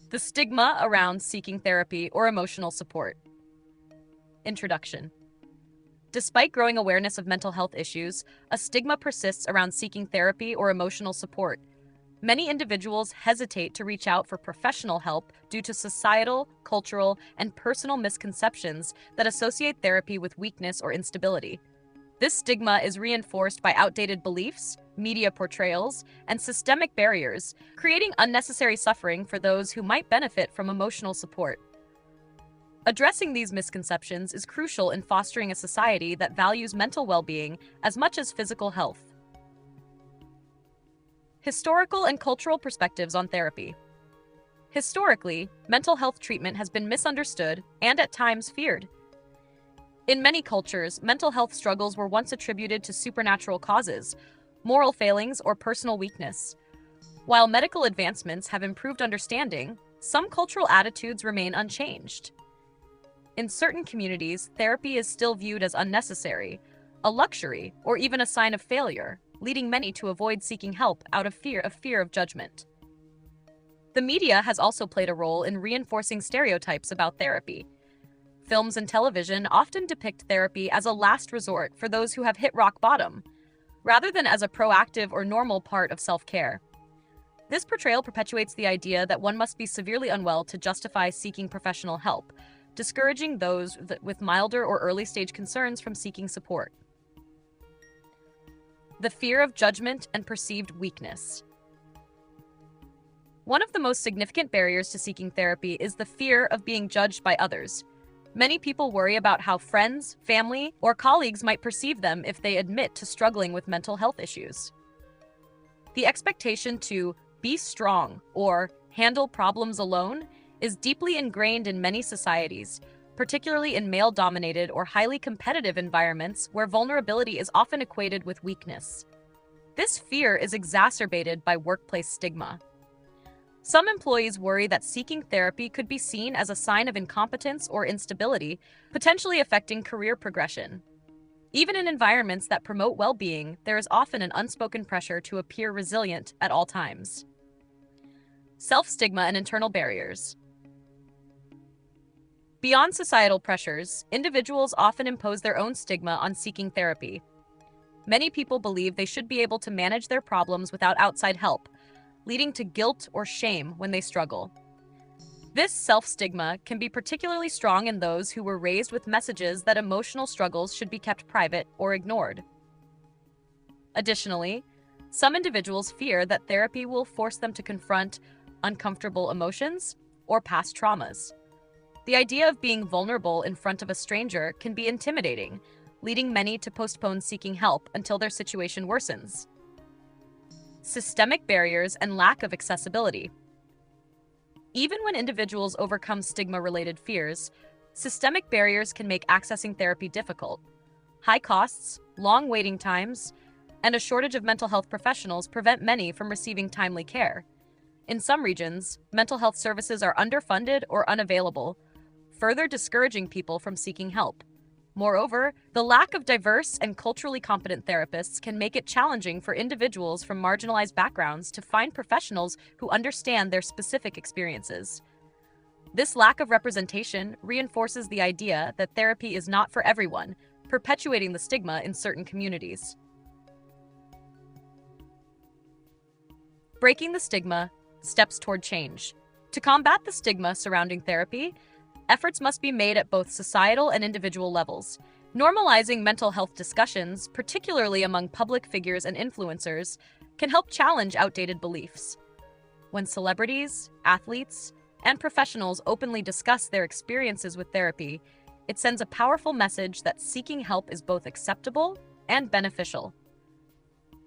The stigma around seeking therapy or emotional support. Introduction. Despite growing awareness of mental health issues, a stigma persists around seeking therapy or emotional support. Many individuals hesitate to reach out for professional help due to societal, cultural, and personal misconceptions that associate therapy with weakness or instability. This stigma is reinforced by outdated beliefs, media portrayals, and systemic barriers, creating unnecessary suffering for those who might benefit from emotional support. Addressing these misconceptions is crucial in fostering a society that values mental well-being as much as physical health. Historical and cultural perspectives on therapy. Historically, mental health treatment has been misunderstood and at times feared. In many cultures, mental health struggles were once attributed to supernatural causes, moral failings, or personal weakness. While medical advancements have improved understanding, some cultural attitudes remain unchanged. In certain communities, therapy is still viewed as unnecessary, a luxury, or even a sign of failure, leading many to avoid seeking help out of fear of judgment. The media has also played a role in reinforcing stereotypes about therapy. Films and television often depict therapy as a last resort for those who have hit rock bottom, rather than as a proactive or normal part of self-care. This portrayal perpetuates the idea that one must be severely unwell to justify seeking professional help, discouraging those with milder or early-stage concerns from seeking support. The fear of judgment and perceived weakness. One of the most significant barriers to seeking therapy is the fear of being judged by others. Many people worry about how friends, family, or colleagues might perceive them if they admit to struggling with mental health issues. The expectation to be strong or handle problems alone is deeply ingrained in many societies, particularly in male-dominated or highly competitive environments where vulnerability is often equated with weakness. This fear is exacerbated by workplace stigma. Some employees worry that seeking therapy could be seen as a sign of incompetence or instability, potentially affecting career progression. Even in environments that promote well-being, there is often an unspoken pressure to appear resilient at all times. Self-stigma and internal barriers. Beyond societal pressures, individuals often impose their own stigma on seeking therapy. Many people believe they should be able to manage their problems without outside help, leading to guilt or shame when they struggle. This self-stigma can be particularly strong in those who were raised with messages that emotional struggles should be kept private or ignored. Additionally, some individuals fear that therapy will force them to confront uncomfortable emotions or past traumas. The idea of being vulnerable in front of a stranger can be intimidating, leading many to postpone seeking help until their situation worsens. Systemic barriers and lack of accessibility. Even when individuals overcome stigma-related fears, systemic barriers can make accessing therapy difficult. High costs, long waiting times, and a shortage of mental health professionals prevent many from receiving timely care. In some regions, mental health services are underfunded or unavailable, further discouraging people from seeking help. Moreover, the lack of diverse and culturally competent therapists can make it challenging for individuals from marginalized backgrounds to find professionals who understand their specific experiences. This lack of representation reinforces the idea that therapy is not for everyone, perpetuating the stigma in certain communities. Breaking the stigma, steps toward change. To combat the stigma surrounding therapy, efforts must be made at both societal and individual levels. Normalizing mental health discussions, particularly among public figures and influencers, can help challenge outdated beliefs. When celebrities, athletes, and professionals openly discuss their experiences with therapy, it sends a powerful message that seeking help is both acceptable and beneficial.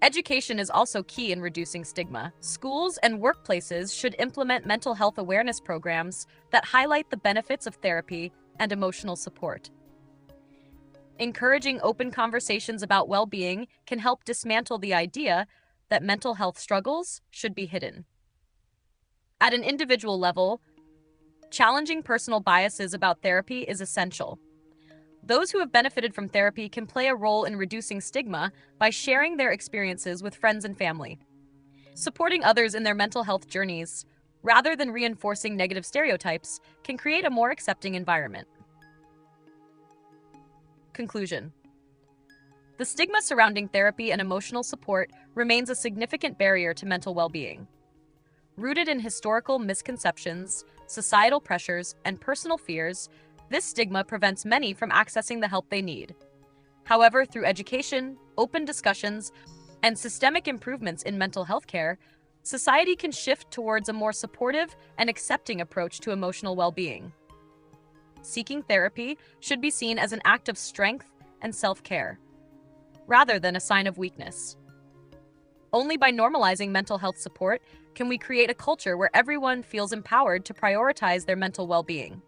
Education is also key in reducing stigma. Schools and workplaces should implement mental health awareness programs that highlight the benefits of therapy and emotional support. Encouraging open conversations about well-being can help dismantle the idea that mental health struggles should be hidden. At an individual level, challenging personal biases about therapy is essential. Those who have benefited from therapy can play a role in reducing stigma by sharing their experiences with friends and family. Supporting others in their mental health journeys rather than reinforcing negative stereotypes, can create a more accepting environment. Conclusion. The stigma surrounding therapy and emotional support remains a significant barrier to mental well-being. Rooted in historical misconceptions, societal pressures, and personal fears, this stigma prevents many from accessing the help they need. However, through education, open discussions, and systemic improvements in mental health care, society can shift towards a more supportive and accepting approach to emotional well-being. Seeking therapy should be seen as an act of strength and self-care, rather than a sign of weakness. Only by normalizing mental health support can we create a culture where everyone feels empowered to prioritize their mental well-being.